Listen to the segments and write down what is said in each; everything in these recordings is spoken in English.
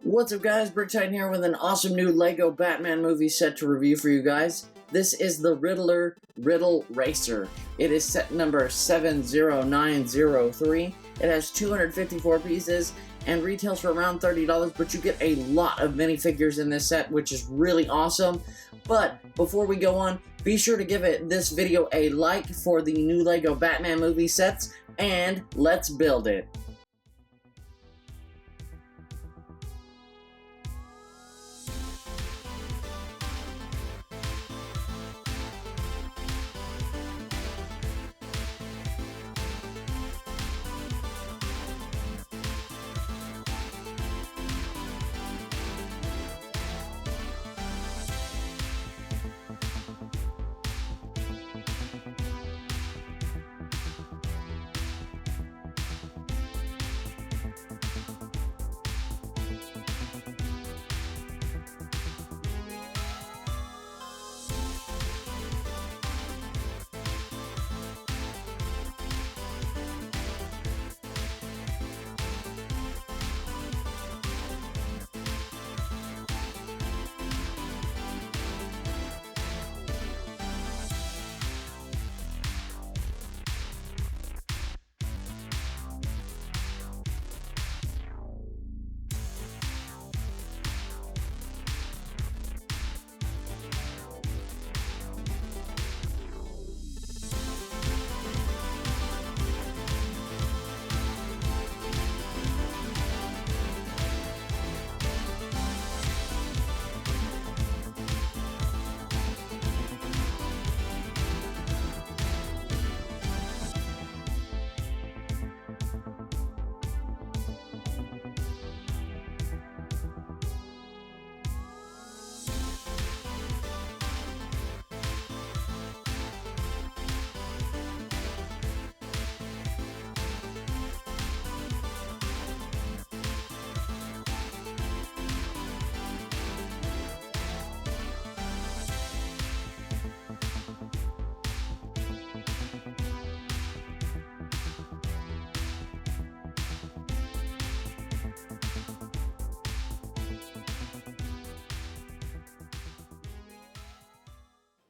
What's up guys, BrickQueen here with an awesome new LEGO Batman movie set to review for you guys. This is the Riddler Riddle Racer. It is set number 70903. It has 254 pieces and retails for around $30, but you get a lot of minifigures in this set, which is really awesome. But before we go on, be sure to give this video a like for the new LEGO Batman movie sets, and let's build it.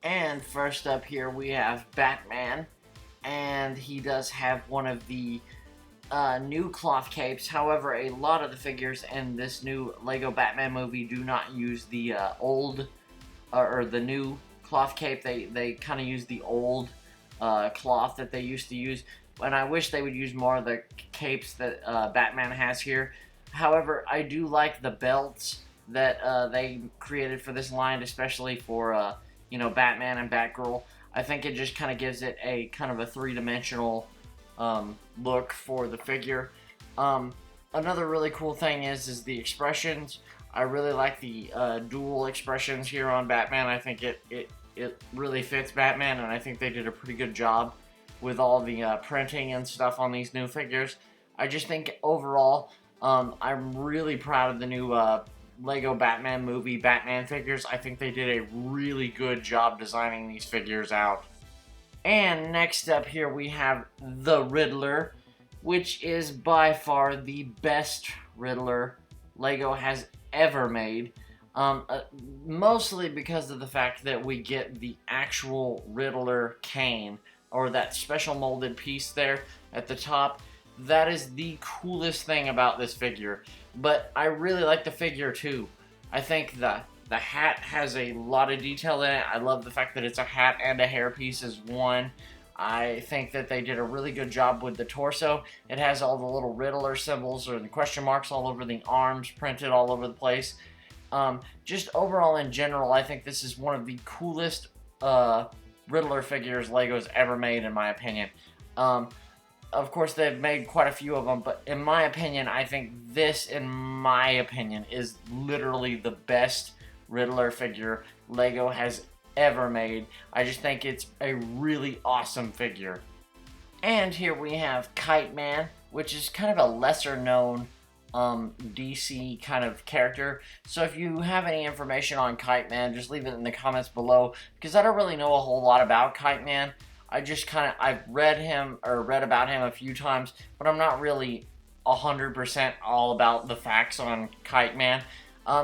And first up here we have Batman, and he does have one of the new cloth capes. However, a lot of the figures in this new LEGO Batman movie do not use the old or the new cloth cape. They kind of use the old cloth that they used to use, and I wish they would use more of the capes that Batman has here. However, I do like the belts that they created for this line, especially for you know, Batman and Batgirl. I think it just kind of gives it a kind of a three-dimensional look for the figure. Another really cool thing is the expressions. I really like the dual expressions here on Batman. I think it really fits Batman, and I think they did a pretty good job with all the printing and stuff on these new figures. I just think overall, I'm really proud of the new LEGO Batman movie Batman figures. I think they did a really good job designing these figures out. And next up here we have the Riddler, which is by far the best Riddler LEGO has ever made. Mostly because of the fact that we get the actual Riddler cane, or that special molded piece there at the top. That is the coolest thing about this figure. But I really like the figure too. I think the hat has a lot of detail in it. I love the fact that it's a hat and a hairpiece as one. I think that they did a really good job with the torso. It has all the little Riddler symbols or the question marks all over the arms, printed all over the place. Just overall in general, I think this is one of the coolest Riddler figures LEGO's ever made, in my opinion. Of course, they've made quite a few of them, but in my opinion, I think this, in my opinion, is literally the best Riddler figure LEGO has ever made. I just think it's a really awesome figure. And here we have Kite Man, which is kind of a lesser known DC kind of character. So if you have any information on Kite Man, just leave it in the comments below, because I don't really know a whole lot about Kite Man. I've read about him a few times, but I'm not really 100% all about the facts on Kite Man.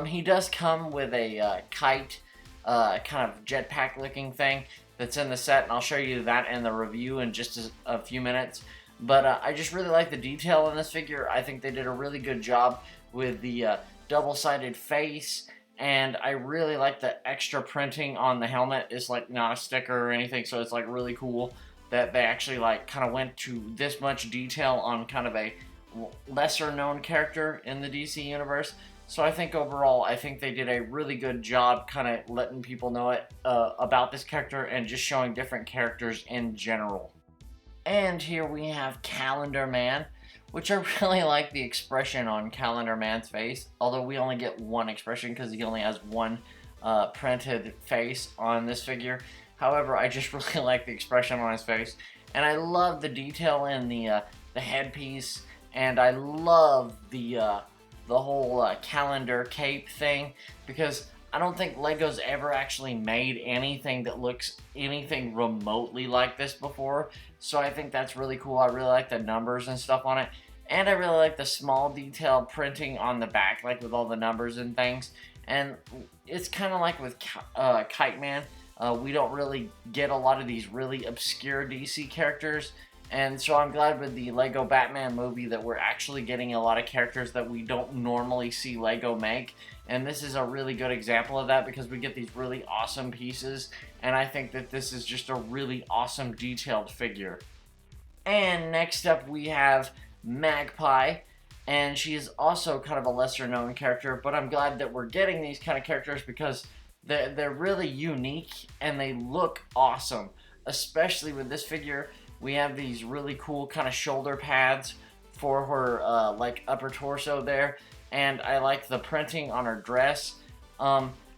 He does come with a kite, kind of jetpack looking thing that's in the set, and I'll show you that in the review in just a few minutes. But I just really like the detail in this figure. I think they did a really good job with the double-sided face, and I really like the extra printing on the helmet. It's like not a sticker or anything, so it's like really cool that they actually like kind of went to this much detail on kind of a lesser known character in the DC universe. So I think overall, I think they did a really good job kind of letting people know it about this character and just showing different characters in general. And here we have Calendar Man, which I really like the expression on Calendar Man's face, although we only get one expression because he only has one printed face on this figure. However, I just really like the expression on his face, and I love the detail in the headpiece, and I love the whole calendar cape thing, because I don't think Lego's ever actually made anything that looks anything remotely like this before, so I think that's really cool. I really like the numbers and stuff on it, and I really like the small detail printing on the back, like with all the numbers and things. And it's kind of like with Kite Man, we don't really get a lot of these really obscure DC characters, and so I'm glad with the Lego Batman movie that we're actually getting a lot of characters that we don't normally see Lego make. And this is a really good example of that, because we get these really awesome pieces, and I think that this is just a really awesome detailed figure. And next up we have Magpie, and she is also kind of a lesser known character, but I'm glad that we're getting these kind of characters because they're really unique and they look awesome. Especially with this figure, we have these really cool kind of shoulder pads for her like upper torso there, and I like the printing on her dress,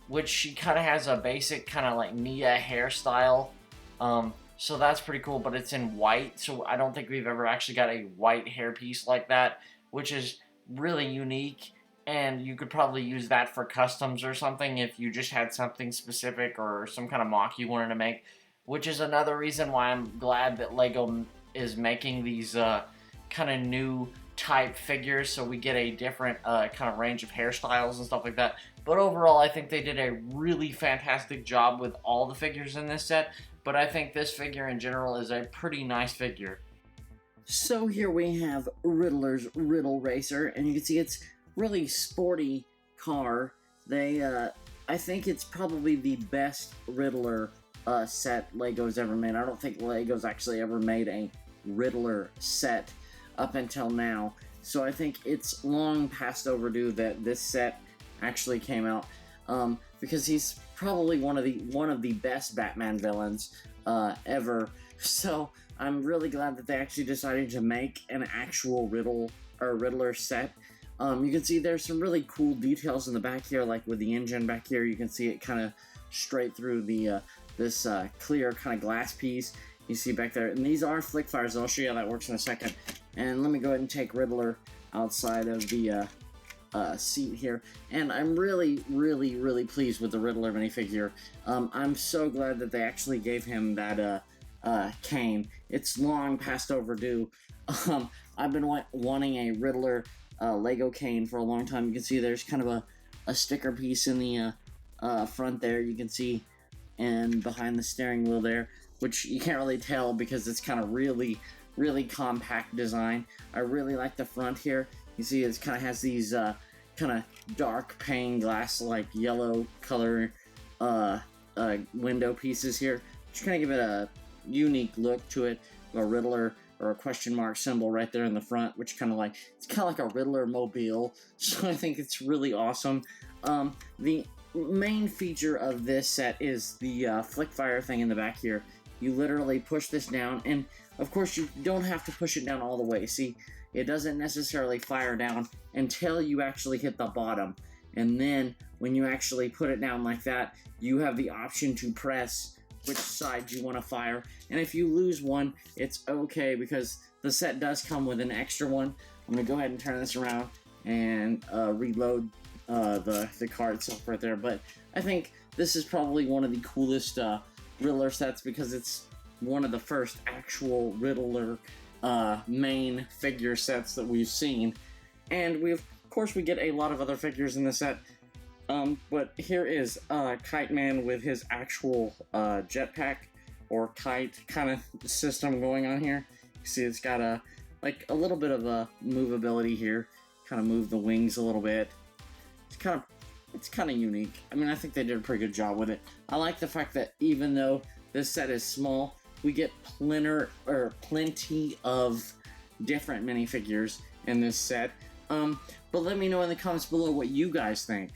which she kind of has a basic kind of like Nia hairstyle, so that's pretty cool, but it's in white, so I don't think we've ever actually got a white hairpiece like that, which is really unique, and you could probably use that for customs or something if you just had something specific or some kind of mock you wanted to make, which is another reason why I'm glad that Lego is making these kind of new type figures, so we get a different kind of range of hairstyles and stuff like that. But overall, I think they did a really fantastic job with all the figures in this set, but I think this figure in general is a pretty nice figure. So here we have Riddler's Riddle Racer, and you can see it's really sporty car. I think it's probably the best Riddler set Lego's ever made. I don't think Lego's actually ever made a Riddler set up until now, so I think it's long past overdue that this set actually came out, because he's probably one of the best Batman villains ever. So I'm really glad that they actually decided to make an actual Riddler set. You can see there's some really cool details in the back here, like with the engine back here. You can see it kind of straight through the this clear kind of glass piece you see back there. And these are flick fires, and I'll show you how that works in a second. And let me go ahead and take Riddler outside of the seat here. And I'm really pleased with the Riddler minifigure. I'm so glad that they actually gave him that cane. It's long past overdue. I've been wanting a Riddler Lego cane for a long time. You can see there's kind of a sticker piece in the front there, you can see, and behind the steering wheel there, which you can't really tell because it's kind of really compact design. I really like the front here. You see it kind of has these kind of dark pane glass, like yellow color window pieces here, which kind of give it a unique look to it. A Riddler or a question mark symbol right there in the front, which it's kind of like a Riddler mobile. So I think it's really awesome. The main feature of this set is the flick fire thing in the back here. You literally push this down, and of course you don't have to push it down all the way. See, it doesn't necessarily fire down until you actually hit the bottom, and then when you actually put it down like that, you have the option to press which side you want to fire. And if you lose one, it's okay, because the set does come with an extra one. I'm going to go ahead and turn this around and reload the car itself right there. But I think this is probably one of the coolest Riddler sets, because it's one of the first actual Riddler main figure sets that we've seen. And of course we get a lot of other figures in the set. But here is Kite Man with his actual jetpack or kite kind of system going on here. You see it's got a little bit of a movability here. Kind of move the wings a little bit. It's kind of unique. I mean, I think they did a pretty good job with it. I like the fact that even though this set is small, we get plenty of different minifigures in this set. But let me know in the comments below what you guys think.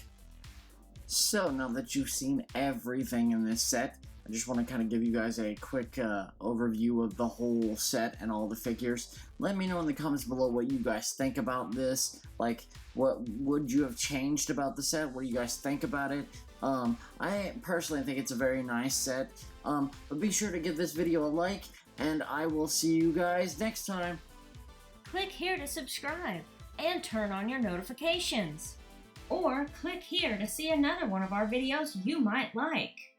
So now that you've seen everything in this set, I just want to kind of give you guys a quick overview of the whole set and all the figures. Let me know in the comments below what you guys think about this. Like, what would you have changed about the set? What do you guys think about it? I personally think it's a very nice set. But be sure to give this video a like, and I will see you guys next time. Click here to subscribe and turn on your notifications. Or click here to see another one of our videos you might like.